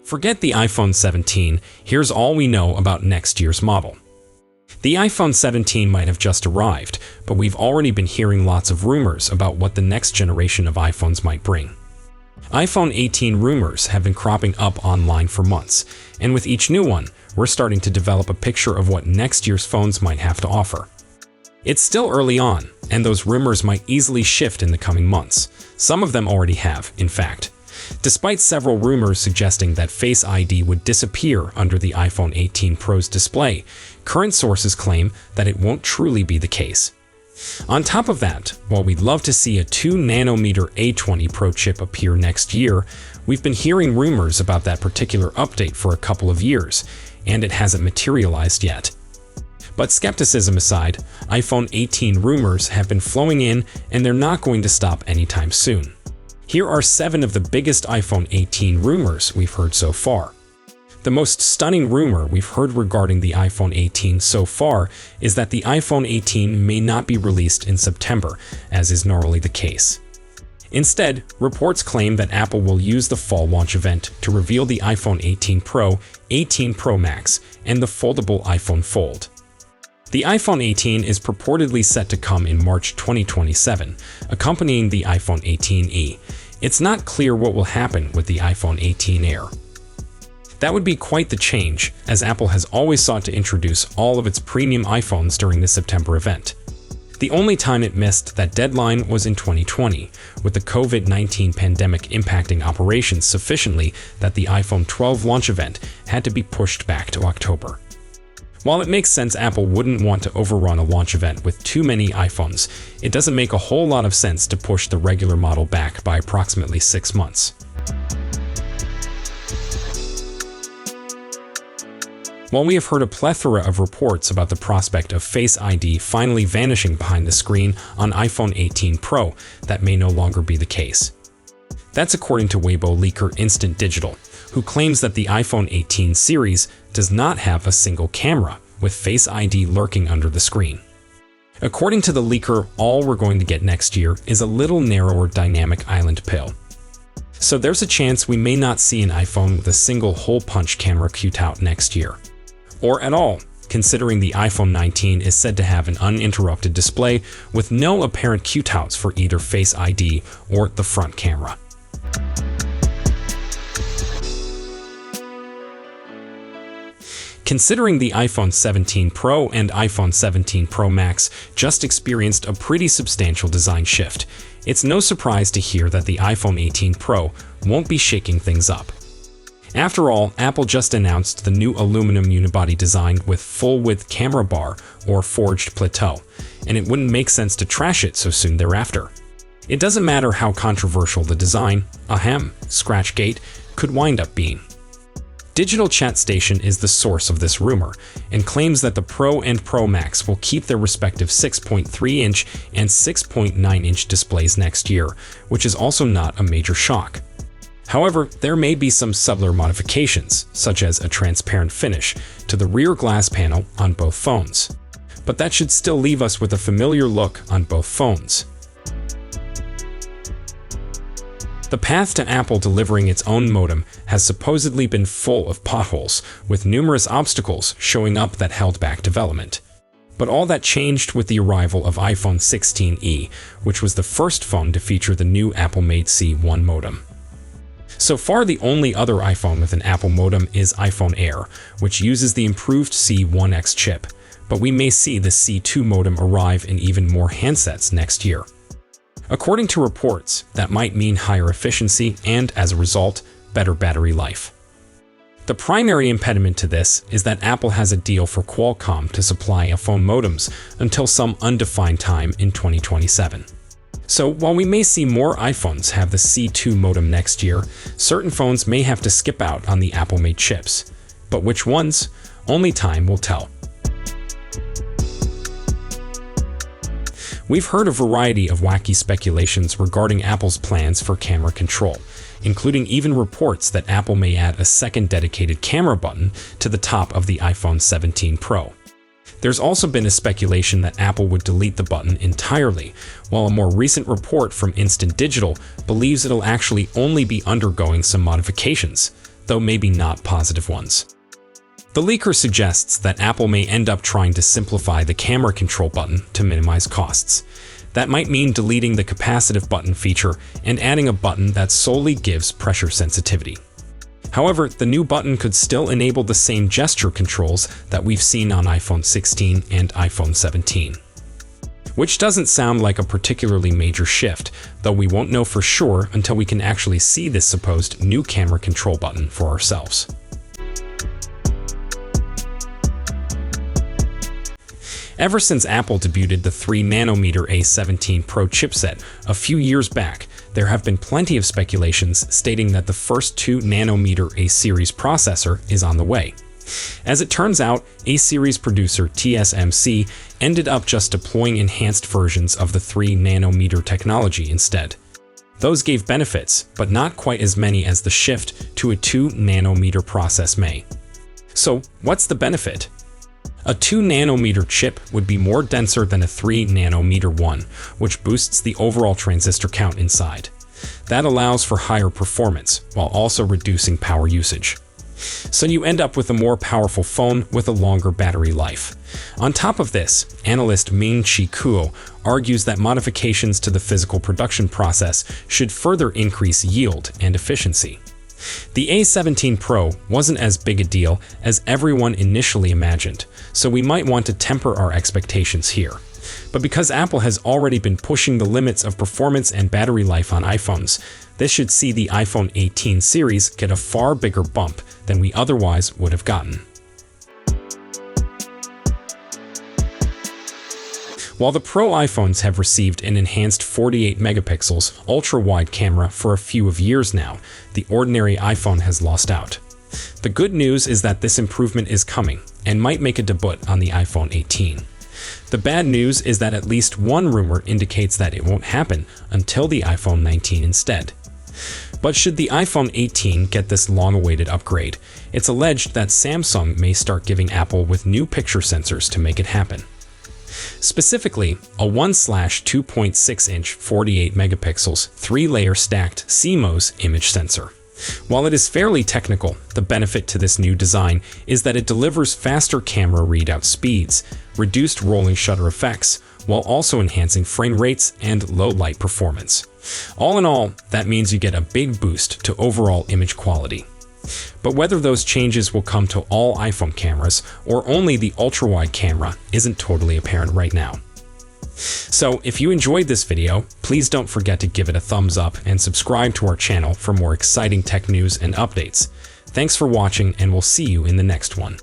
Forget the iPhone 17, here's all we know about next year's model. The iPhone 17 might have just arrived, but we've already been hearing lots of rumors about what the next generation of iPhones might bring. iPhone 18 rumors have been cropping up online for months, and with each new one, we're starting to develop a picture of what next year's phones might have to offer. It's still early on, and those rumors might easily shift in the coming months. Some of them already have, in fact. Despite several rumors suggesting that Face ID would disappear under the iPhone 18 Pro's display, current sources claim that it won't truly be the case. On top of that, while we'd love to see a 2nm A20 Pro chip appear next year, we've been hearing rumors about that particular update for a couple of years, and it hasn't materialized yet. But skepticism aside, iPhone 18 rumors have been flowing in, and they're not going to stop anytime soon. Here are 7 of the biggest iPhone 18 rumors we've heard so far. The most stunning rumor we've heard regarding the iPhone 18 so far is that the iPhone 18 may not be released in September, as is normally the case. Instead, reports claim that Apple will use the fall launch event to reveal the iPhone 18 Pro, 18 Pro Max, and the foldable iPhone Fold. The iPhone 18 is purportedly set to come in March 2027, accompanying the iPhone 18e. It's not clear what will happen with the iPhone 18 Air. That would be quite the change, as Apple has always sought to introduce all of its premium iPhones during the September event. The only time it missed that deadline was in 2020, with the COVID-19 pandemic impacting operations sufficiently that the iPhone 12 launch event had to be pushed back to October. While it makes sense Apple wouldn't want to overrun a launch event with too many iPhones, it doesn't make a whole lot of sense to push the regular model back by approximately 6 months. While we have heard a plethora of reports about the prospect of Face ID finally vanishing behind the screen on iPhone 18 Pro, that may no longer be the case. That's according to Weibo leaker Instant Digital, who claims that the iPhone 18 series does not have a single camera, with Face ID lurking under the screen. According to the leaker, all we're going to get next year is a little narrower dynamic island pill. So there's a chance we may not see an iPhone with a single hole-punch camera cutout next year. Or at all, considering the iPhone 19 is said to have an uninterrupted display with no apparent cutouts for either Face ID or the front camera. Considering the iPhone 17 Pro and iPhone 17 Pro Max just experienced a pretty substantial design shift, it's no surprise to hear that the iPhone 18 Pro won't be shaking things up. After all, Apple just announced the new aluminum unibody design with full-width camera bar or forged plateau, and it wouldn't make sense to trash it so soon thereafter. It doesn't matter how controversial the design, Scratchgate, could wind up being. Digital Chat Station is the source of this rumor, and claims that the Pro and Pro Max will keep their respective 6.3-inch and 6.9-inch displays next year, which is also not a major shock. However, there may be some subtler modifications, such as a transparent finish to the rear glass panel on both phones. But that should still leave us with a familiar look on both phones. The path to Apple delivering its own modem has supposedly been full of potholes, with numerous obstacles showing up that held back development. But all that changed with the arrival of iPhone 16e, which was the first phone to feature the new Apple-made C1 modem. So far, the only other iPhone with an Apple modem is iPhone Air, which uses the improved C1X chip, but we may see the C2 modem arrive in even more handsets next year. According to reports, that might mean higher efficiency and, as a result, better battery life. The primary impediment to this is that Apple has a deal for Qualcomm to supply iPhone modems until some undefined time in 2027. So while we may see more iPhones have the C2 modem next year, certain phones may have to skip out on the Apple-made chips. But which ones? Only time will tell. We've heard a variety of wacky speculations regarding Apple's plans for camera control, including even reports that Apple may add a second dedicated camera button to the top of the iPhone 17 Pro. There's also been a speculation that Apple would delete the button entirely, while a more recent report from Instant Digital believes it'll actually only be undergoing some modifications, though maybe not positive ones. The leaker suggests that Apple may end up trying to simplify the camera control button to minimize costs. That might mean deleting the capacitive button feature and adding a button that solely gives pressure sensitivity. However, the new button could still enable the same gesture controls that we've seen on iPhone 16 and iPhone 17. Which doesn't sound like a particularly major shift, though we won't know for sure until we can actually see this supposed new camera control button for ourselves. Ever since Apple debuted the 3nm A17 Pro chipset a few years back, there have been plenty of speculations stating that the first 2nm A-series processor is on the way. As it turns out, A-series producer TSMC ended up just deploying enhanced versions of the 3nm technology instead. Those gave benefits, but not quite as many as the shift to a 2nm process may. So, what's the benefit? A 2nm chip would be more denser than a 3nm one, which boosts the overall transistor count inside. That allows for higher performance, while also reducing power usage. So you end up with a more powerful phone with a longer battery life. On top of this, analyst Ming-Chi Kuo argues that modifications to the physical production process should further increase yield and efficiency. The A17 Pro wasn't as big a deal as everyone initially imagined, so we might want to temper our expectations here. But because Apple has already been pushing the limits of performance and battery life on iPhones, this should see the iPhone 18 series get a far bigger bump than we otherwise would have gotten. While the Pro iPhones have received an enhanced 48 megapixels ultra-wide camera for a few of years now, the ordinary iPhone has lost out. The good news is that this improvement is coming and might make a debut on the iPhone 18. The bad news is that at least one rumor indicates that it won't happen until the iPhone 19 instead. But should the iPhone 18 get this long-awaited upgrade, it's alleged that Samsung may start giving Apple with new picture sensors to make it happen. Specifically, a 1/2.6-inch 48 megapixels 3-layer stacked CMOS image sensor. While it is fairly technical, the benefit to this new design is that it delivers faster camera readout speeds, reduced rolling shutter effects, while also enhancing frame rates and low light performance. All in all, that means you get a big boost to overall image quality. But whether those changes will come to all iPhone cameras or only the ultra-wide camera isn't totally apparent right now. So if you enjoyed this video, please don't forget to give it a thumbs up and subscribe to our channel for more exciting tech news and updates. Thanks for watching, and we'll see you in the next one.